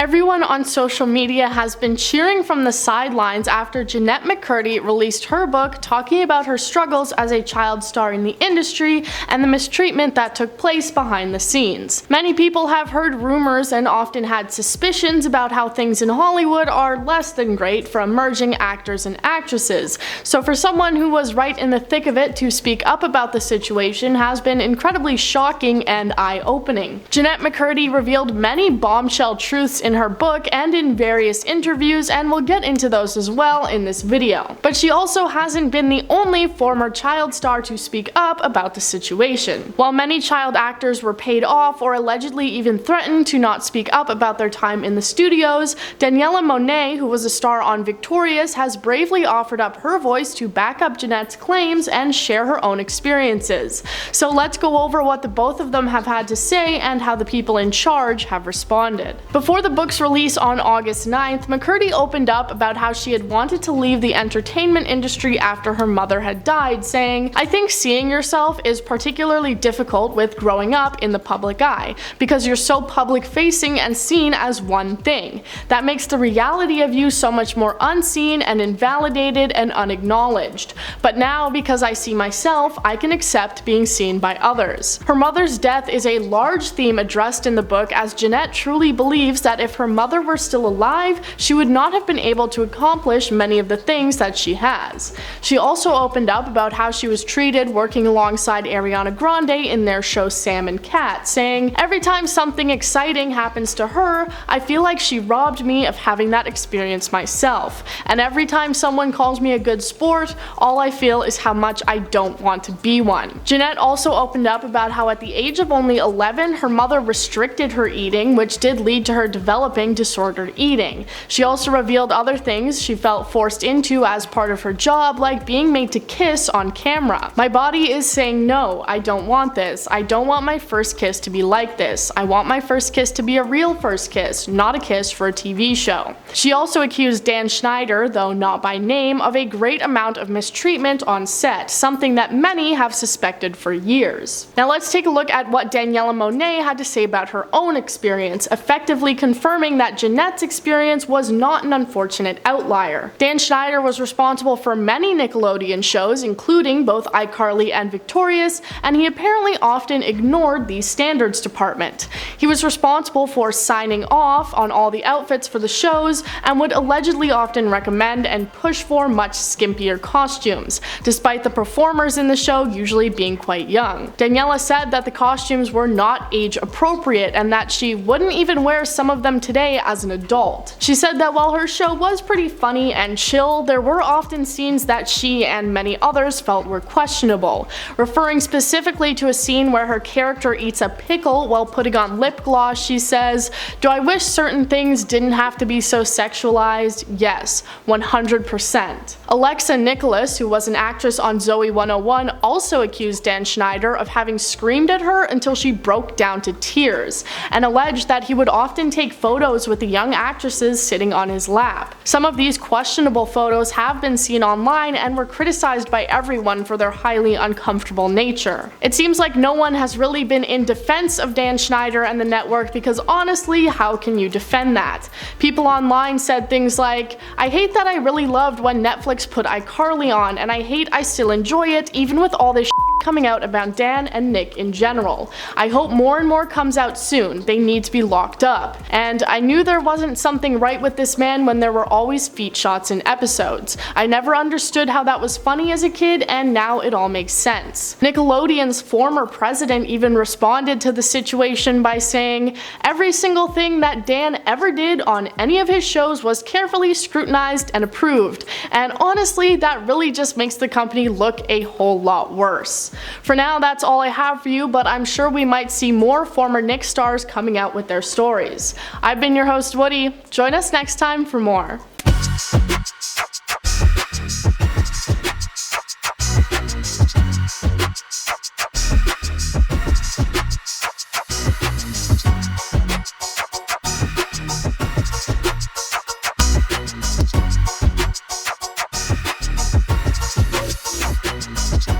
Everyone on social media has been cheering from the sidelines after Jennette McCurdy released her book talking about her struggles as a child star in the industry and the mistreatment that took place behind the scenes. Many people have heard rumors and often had suspicions about how things in Hollywood are less than great for emerging actors and actresses, so for someone who was right in the thick of it to speak up about the situation has been incredibly shocking and eye-opening. Jennette McCurdy revealed many bombshell truths in her book and in various interviews, and we'll get into those as well in this video. But she also hasn't been the only former child star to speak up about the situation. While many child actors were paid off or allegedly even threatened to not speak up about their time in the studios, Daniella Monet, who was a star on Victorious, has bravely offered up her voice to back up Jennettes' claims and share her own experiences. So let's go over what the both of them have had to say and how the people in charge have responded. Before the book's release on August 9th, McCurdy opened up about how she had wanted to leave the entertainment industry after her mother had died, saying, "I think seeing yourself is particularly difficult with growing up in the public eye, because you're so public facing and seen as one thing. That makes the reality of you so much more unseen and invalidated and unacknowledged. But now, because I see myself, I can accept being seen by others." Her mother's death is a large theme addressed in the book, as Jennette truly believes that if her mother were still alive, she would not have been able to accomplish many of the things that she has. She also opened up about how she was treated working alongside Ariana Grande in their show Sam and Cat, saying, "Every time something exciting happens to her, I feel like she robbed me of having that experience myself. And every time someone calls me a good sport, all I feel is how much I don't want to be one." Jennette also opened up about how at the age of only 11, her mother restricted her eating, which did lead to her developing disordered eating. She also revealed other things she felt forced into as part of her job, like being made to kiss on camera. "My body is saying no, I don't want this. I don't want my first kiss to be like this. I want my first kiss to be a real first kiss, not a kiss for a TV show." She also accused Dan Schneider, though not by name, of a great amount of mistreatment on set, something that many have suspected for years. Now let's take a look at what Daniella Monet had to say about her own experience, effectively confirming that Jennette's experience was not an unfortunate outlier. Dan Schneider was responsible for many Nickelodeon shows, including both iCarly and Victorious, and he apparently often ignored the standards department. He was responsible for signing off on all the outfits for the shows and would allegedly often recommend and push for much skimpier costumes, despite the performers in the show usually being quite young. Daniella said that the costumes were not age appropriate and that she wouldn't even wear some of them today as an adult. She said that while her show was pretty funny and chill, there were often scenes that she and many others felt were questionable, referring specifically to a scene where her character eats a pickle while putting on lip gloss. She says, "Do I wish certain things didn't have to be so sexualized? Yes, 100%. Alexa Nicholas, who was an actress on Zoe 101, also accused Dan Schneider of having screamed at her until she broke down to tears, and alleged that he would often take photos with the young actresses sitting on his lap. Some of these questionable photos have been seen online and were criticized by everyone for their highly uncomfortable nature. It seems like no one has really been in defense of Dan Schneider and the network, because honestly, how can you defend that? People online said things like, "I hate that I really loved when Netflix put iCarly on, and I hate I still enjoy it even with all this coming out about Dan and Nick in general. I hope more and more comes out soon. They need to be locked up. And I knew there wasn't something right with this man when there were always feet shots in episodes. I never understood how that was funny as a kid, and now it all makes sense." Nickelodeon's former president even responded to the situation by saying, "Every single thing that Dan ever did on any of his shows was carefully scrutinized and approved, and honestly, that really just makes the company look a whole lot worse." For now, that's all I have for you, but I'm sure we might see more former Nick stars coming out with their stories. I've been your host, Woody. Join us next time for more.